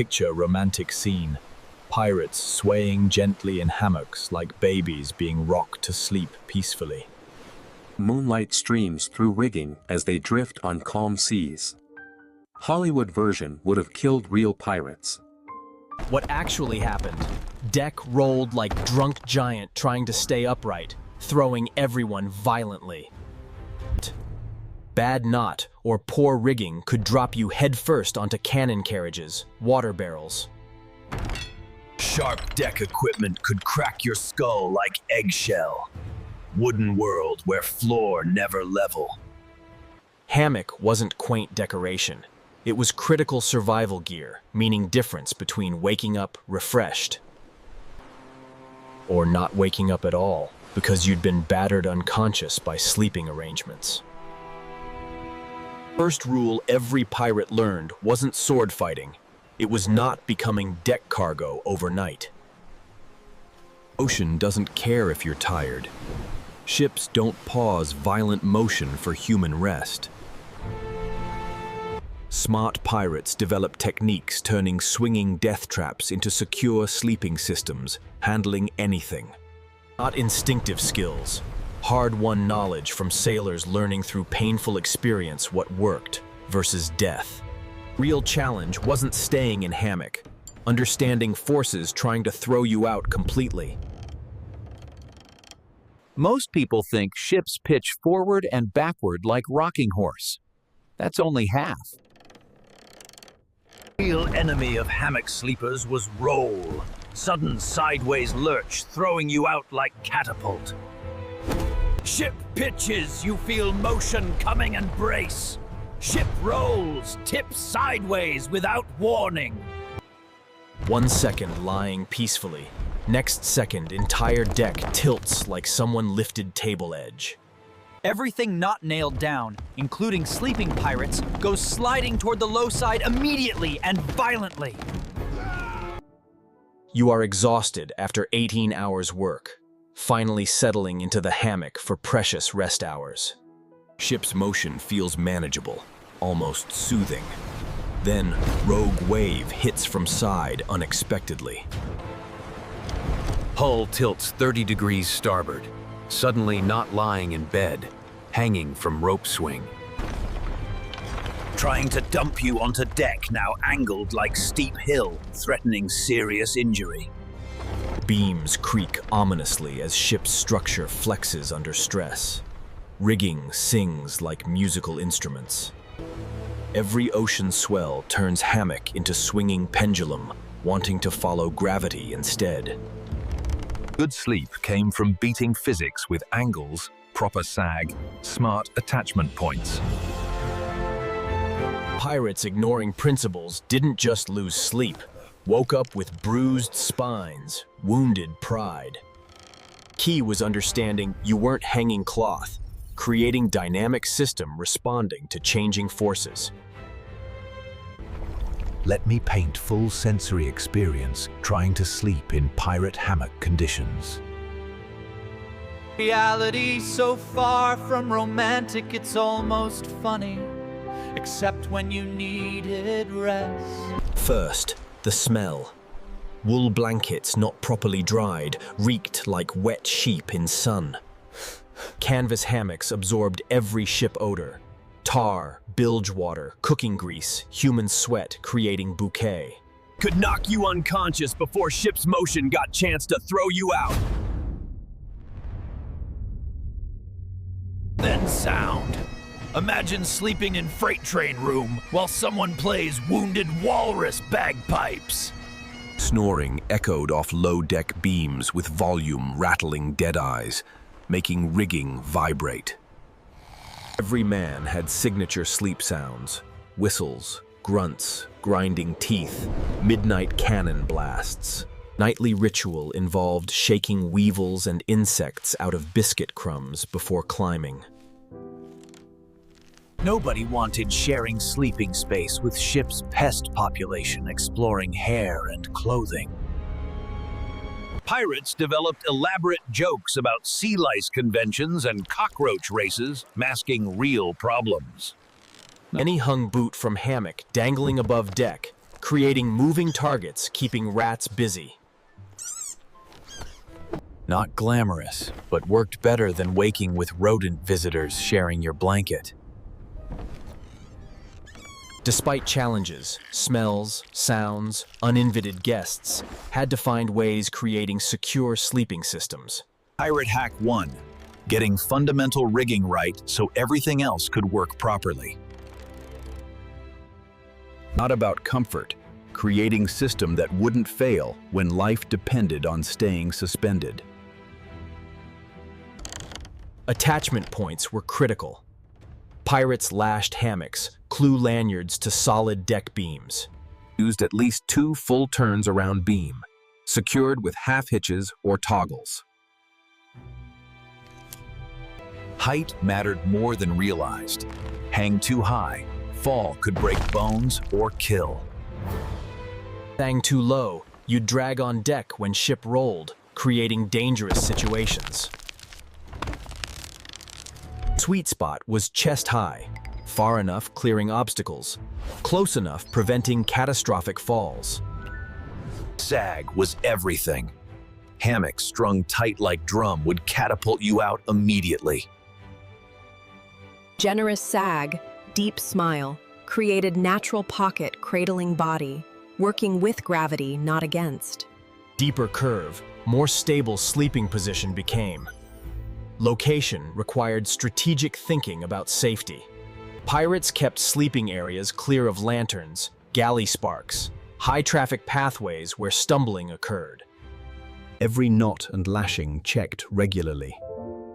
Picture a romantic scene. Pirates swaying gently in hammocks like babies being rocked to sleep peacefully. Moonlight streams through rigging as they drift on calm seas. Hollywood version would have killed real pirates. What actually happened? Deck rolled like drunk giant trying to stay upright, throwing everyone violently. Bad knot or poor rigging could drop you headfirst onto cannon carriages, water barrels. Sharp deck equipment could crack your skull like eggshell. Wooden world where floor never level. Hammock wasn't quaint decoration. It was critical survival gear, meaning difference between waking up refreshed or not waking up at all because you'd been battered unconscious by sleeping arrangements. First rule every pirate learned wasn't sword fighting. It was not becoming deck cargo overnight. Ocean doesn't care if you're tired. Ships don't pause violent motion for human rest. Smart pirates develop techniques turning swinging death traps into secure sleeping systems, handling anything. Not instinctive skills, hard-won knowledge from sailors learning through painful experience what worked versus death. Real challenge wasn't staying in hammock, understanding forces trying to throw you out completely. Most people think ships pitch forward and backward like rocking horse. That's only half. Real enemy of hammock sleepers was roll. Sudden sideways lurch, throwing you out like catapult. Ship pitches, you feel motion coming and brace. Ship rolls, tips sideways without warning. 1 second lying peacefully. Next second, entire deck tilts like someone lifted table edge. Everything not nailed down, including sleeping pirates, goes sliding toward the low side immediately and violently. You are exhausted after 18 hours work, finally settling into the hammock for precious rest hours. Ship's motion feels manageable, almost soothing. Then, rogue wave hits from side unexpectedly. Hull tilts 30 degrees starboard, suddenly not lying in bed, hanging from rope swing. Trying to dump you onto deck, now angled like steep hill, threatening serious injury. Beams creak ominously as ship's structure flexes under stress. Rigging sings like musical instruments. Every ocean swell turns hammock into swinging pendulum, wanting to follow gravity instead. Good sleep came from beating physics with angles, proper sag, smart attachment points. Pirates ignoring principles didn't just lose sleep, woke up with bruised spines, wounded pride. Key was understanding you weren't hanging cloth, creating dynamic system responding to changing forces. Let me paint full sensory experience trying to sleep in pirate hammock conditions. Reality so far from romantic, it's almost funny. Except when you needed rest. First, the smell. Wool blankets not properly dried reeked like wet sheep in sun. Canvas hammocks absorbed every ship odor. Tar, bilge water, cooking grease, human sweat creating bouquet. Could knock you unconscious before ship's motion got chance to throw you out. Then sound. Imagine sleeping in freight train room while someone plays Wounded Walrus bagpipes. Snoring echoed off low-deck beams with volume rattling dead eyes, making rigging vibrate. Every man had signature sleep sounds, whistles, grunts, grinding teeth, midnight cannon blasts. Nightly ritual involved shaking weevils and insects out of biscuit crumbs before climbing. Nobody wanted sharing sleeping space with ship's pest population exploring hair and clothing. Pirates developed elaborate jokes about sea lice conventions and cockroach races, masking real problems. Any hung boot from hammock dangling above deck, creating moving targets, keeping rats busy. Not glamorous, but worked better than waking with rodent visitors sharing your blanket. Despite challenges, smells, sounds, uninvited guests had to find ways creating secure sleeping systems. Pirate Hack 1. Getting fundamental rigging right so everything else could work properly. Not about comfort, creating system that wouldn't fail when life depended on staying suspended. Attachment points were critical. Pirates lashed hammocks, clue lanyards to solid deck beams. Used at least 2 full turns around beam, secured with half hitches or toggles. Height mattered more than realized. Hang too high, fall could break bones or kill. Hang too low, you'd drag on deck when ship rolled, creating dangerous situations. Sweet spot was chest high, far enough clearing obstacles, close enough preventing catastrophic falls. Sag was everything. Hammocks strung tight like drum would catapult you out immediately. Generous sag, deep smile, created natural pocket cradling body, working with gravity, not against. Deeper curve, more stable sleeping position became. Location required strategic thinking about safety. Pirates kept sleeping areas clear of lanterns, galley sparks, high-traffic pathways where stumbling occurred. Every knot and lashing checked regularly,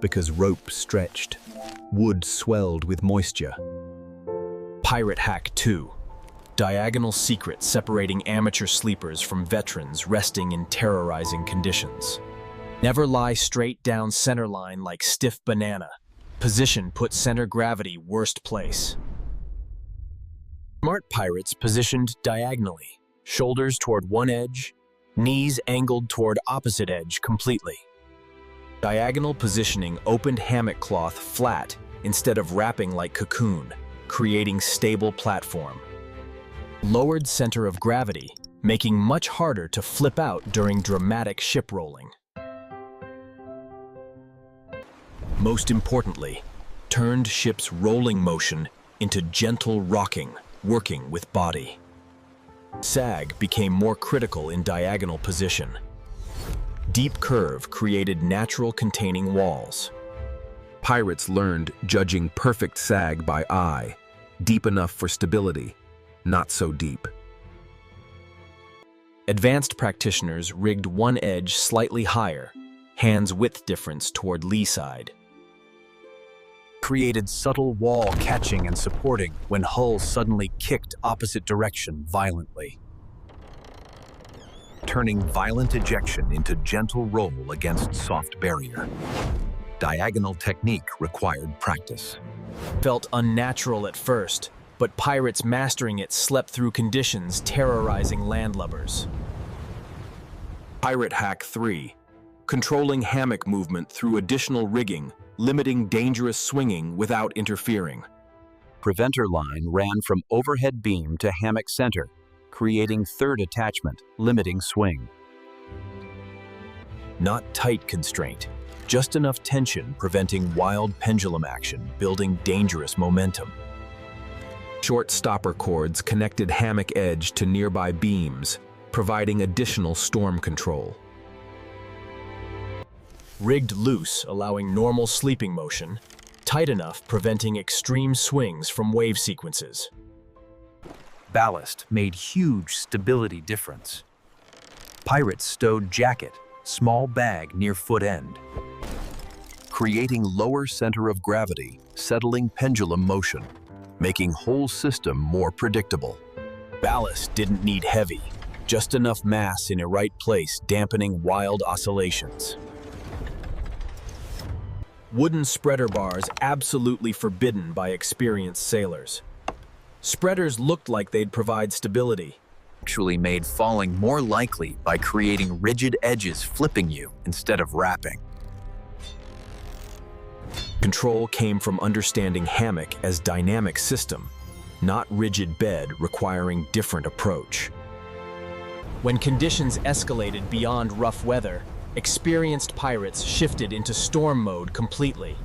because rope stretched, wood swelled with moisture. Pirate Hack 2. Diagonal secret separating amateur sleepers from veterans resting in terrorizing conditions. Never lie straight down center line like stiff banana. Position put center gravity worst place. Smart pirates positioned diagonally, shoulders toward one edge, knees angled toward opposite edge completely. Diagonal positioning opened hammock cloth flat instead of wrapping like cocoon, creating stable platform. Lowered center of gravity, making much harder to flip out during dramatic ship rolling. Most importantly, turned ship's rolling motion into gentle rocking, working with body. Sag became more critical in diagonal position. Deep curve created natural containing walls. Pirates learned judging perfect sag by eye, deep enough for stability, not so deep. Advanced practitioners rigged one edge slightly higher, hands width difference toward lee side. Created subtle wall catching and supporting when hull suddenly kicked opposite direction violently. Turning violent ejection into gentle roll against soft barrier. Diagonal technique required practice. Felt unnatural at first, but pirates mastering it slept through conditions terrorizing landlubbers. Pirate Hack 3. Controlling hammock movement through additional rigging, limiting dangerous swinging without interfering. Preventer line ran from overhead beam to hammock center, creating third attachment, limiting swing. Not tight constraint, just enough tension preventing wild pendulum action, building dangerous momentum. Short stopper cords connected hammock edge to nearby beams, providing additional storm control. Rigged loose, allowing normal sleeping motion, tight enough preventing extreme swings from wave sequences. Ballast made huge stability difference. Pirates stowed jacket, small bag near foot end. Creating lower center of gravity, settling pendulum motion, making whole system more predictable. Ballast didn't need heavy, just enough mass in a right place dampening wild oscillations. Wooden spreader bars absolutely forbidden by experienced sailors. Spreaders looked like they'd provide stability. Actually made falling more likely by creating rigid edges flipping you instead of wrapping. Control came from understanding hammock as dynamic system, not rigid bed requiring different approach. When conditions escalated beyond rough weather, experienced pirates shifted into storm mode completely.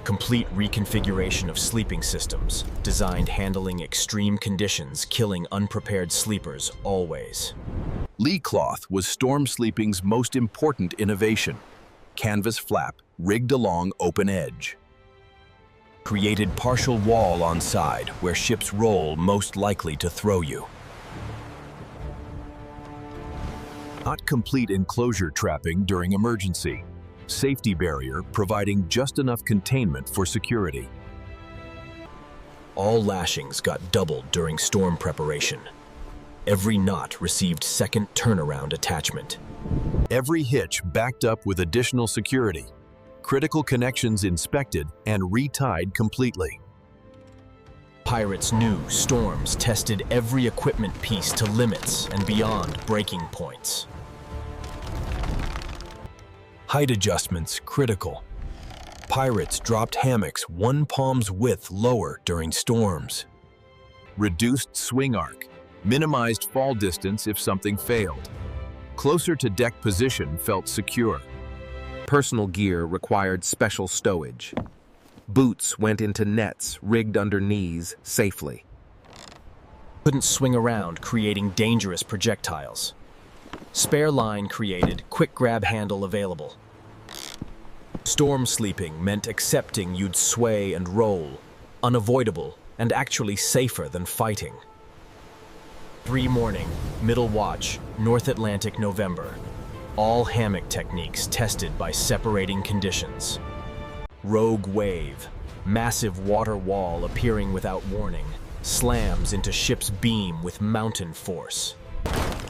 Complete reconfiguration of sleeping systems, designed handling extreme conditions, killing unprepared sleepers always. Lee cloth was storm sleeping's most important innovation. Canvas flap rigged along open edge. Created partial wall on side where ships roll most likely to throw you. Not complete enclosure trapping during emergency. Safety barrier providing just enough containment for security. All lashings got doubled during storm preparation. Every knot received second turnaround attachment. Every hitch backed up with additional security. Critical connections inspected and retied completely. Pirates knew storms tested every equipment piece to limits and beyond breaking points. Height adjustments critical. Pirates dropped hammocks 1 palm's width lower during storms. Reduced swing arc, minimized fall distance if something failed. Closer to deck position felt secure. Personal gear required special stowage. Boots went into nets rigged under knees safely. Couldn't swing around, creating dangerous projectiles. Spare line created, quick grab handle available. Storm sleeping meant accepting you'd sway and roll, unavoidable and actually safer than fighting. 3 morning, middle watch, North Atlantic, November. All hammock techniques tested by separating conditions. Rogue wave, massive water wall appearing without warning, slams into ship's beam with mountain force.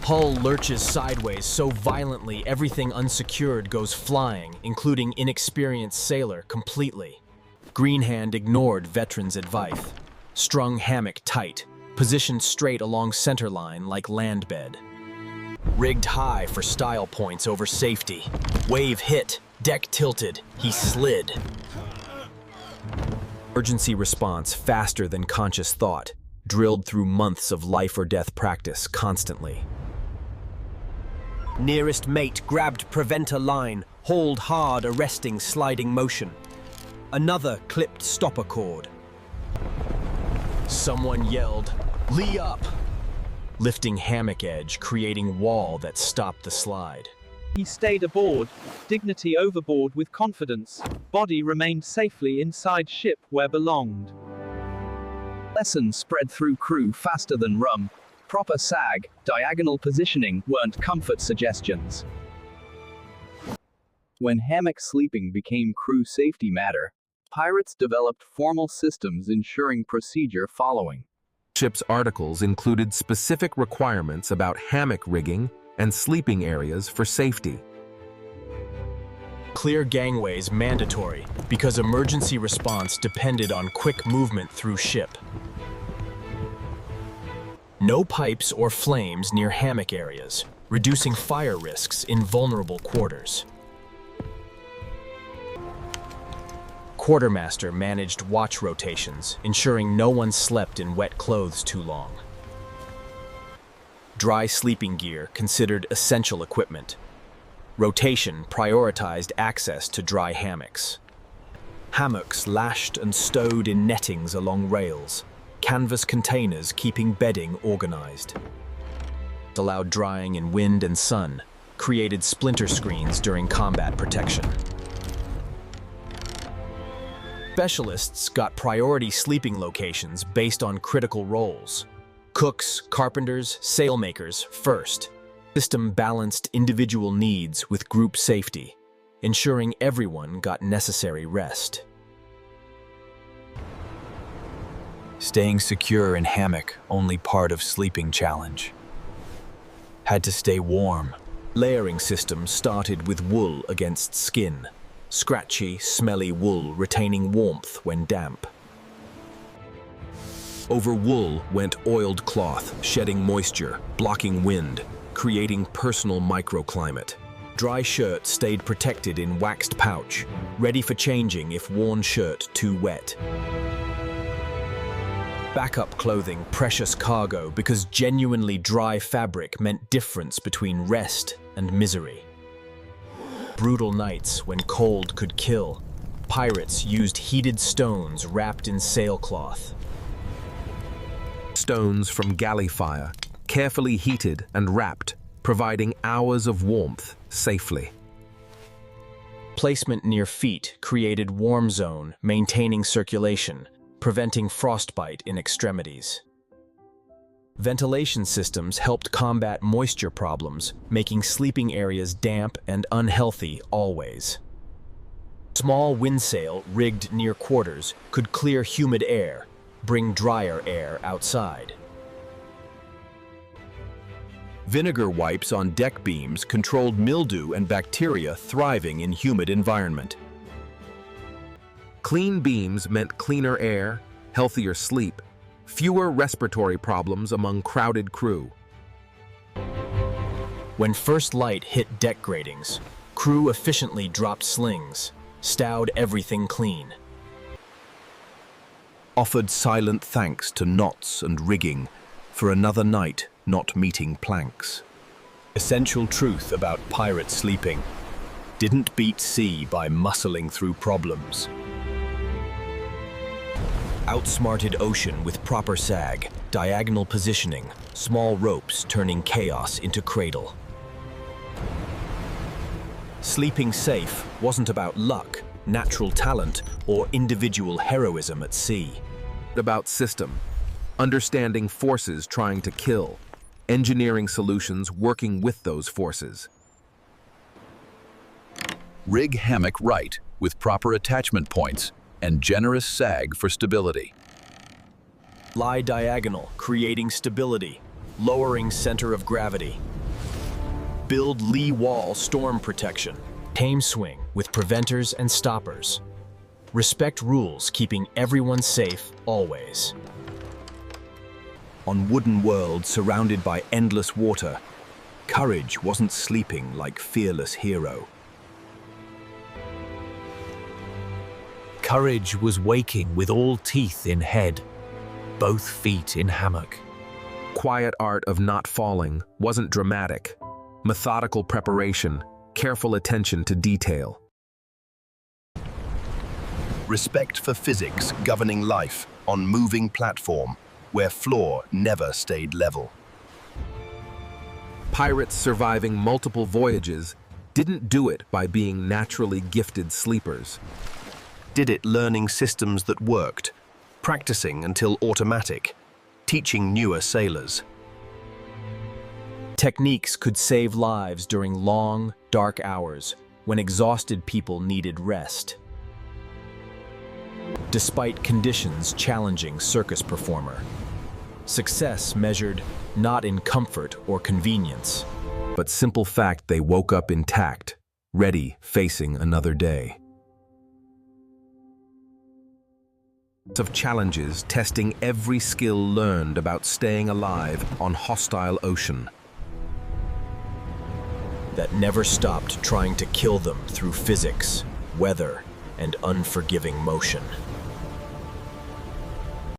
Hull lurches sideways so violently everything unsecured goes flying, including inexperienced sailor completely. Greenhand ignored veteran's advice. Strung hammock tight, positioned straight along centerline like land bed. Rigged high for style points over safety. Wave hit, deck tilted, he slid. Emergency response faster than conscious thought, drilled through months of life or death practice constantly. Nearest mate grabbed preventer line, hauled hard, arresting sliding motion. Another clipped stopper cord. Someone yelled, "Lee up!" Lifting hammock edge, creating wall that stopped the slide. He stayed aboard, dignity overboard with confidence. Body remained safely inside ship where belonged. Lessons spread through crew faster than rum. Proper sag, diagonal positioning weren't comfort suggestions. When hammock sleeping became crew safety matter, pirates developed formal systems ensuring procedure following. Ship's articles included specific requirements about hammock rigging and sleeping areas for safety. Clear gangways mandatory because emergency response depended on quick movement through ship. No pipes or flames near hammock areas, reducing fire risks in vulnerable quarters. Quartermaster managed watch rotations, ensuring no one slept in wet clothes too long. Dry sleeping gear considered essential equipment. Rotation prioritized access to dry hammocks. Hammocks lashed and stowed in nettings along rails, canvas containers keeping bedding organized. Allowed drying in wind and sun, created splinter screens during combat protection. Specialists got priority sleeping locations based on critical roles. Cooks, carpenters, sailmakers first. System balanced individual needs with group safety, ensuring everyone got necessary rest. Staying secure in hammock, only part of sleeping challenge. Had to stay warm. Layering system started with wool against skin. Scratchy, smelly wool retaining warmth when damp. Over wool went oiled cloth, shedding moisture, blocking wind, creating personal microclimate. Dry shirt stayed protected in waxed pouch, ready for changing if worn shirt too wet. Backup clothing, precious cargo, because genuinely dry fabric meant difference between rest and misery. Brutal nights when cold could kill. Pirates used heated stones wrapped in sailcloth. Stones from galley fire, carefully heated and wrapped, providing hours of warmth safely. Placement near feet created warm zone, maintaining circulation, preventing frostbite in extremities. Ventilation systems helped combat moisture problems, making sleeping areas damp and unhealthy always. Small windsail rigged near quarters could clear humid air, bring drier air outside. Vinegar wipes on deck beams controlled mildew and bacteria thriving in humid environment. Clean beams meant cleaner air, healthier sleep, fewer respiratory problems among crowded crew. When first light hit deck gratings, crew efficiently dropped slings, stowed everything clean. Offered silent thanks to knots and rigging for another night not meeting planks. Essential truth about pirate sleeping. Didn't beat sea by muscling through problems. Outsmarted ocean with proper sag, diagonal positioning, small ropes turning chaos into cradle. Sleeping safe wasn't about luck, natural talent, or individual heroism at sea. About system, understanding forces trying to kill, engineering solutions working with those forces. Rig hammock right with proper attachment points and generous sag for stability. Lie diagonal, creating stability, lowering center of gravity. Build lee wall storm protection. Tame swing with preventers and stoppers. Respect rules, keeping everyone safe always. On wooden world surrounded by endless water, courage wasn't sleeping like fearless hero. Courage was waking with all teeth in head, both feet in hammock. Quiet art of not falling wasn't dramatic. Methodical preparation, careful attention to detail. Respect for physics governing life on moving platform, where floor never stayed level. Pirates surviving multiple voyages didn't do it by being naturally gifted sleepers. Did it learning systems that worked, practicing until automatic, teaching newer sailors. Techniques could save lives during long, dark hours when exhausted people needed rest. Despite conditions challenging circus performer, success measured not in comfort or convenience, but simple fact they woke up intact, ready facing another day. Of challenges testing every skill learned about staying alive on hostile ocean. That never stopped trying to kill them through physics, weather, and unforgiving motion.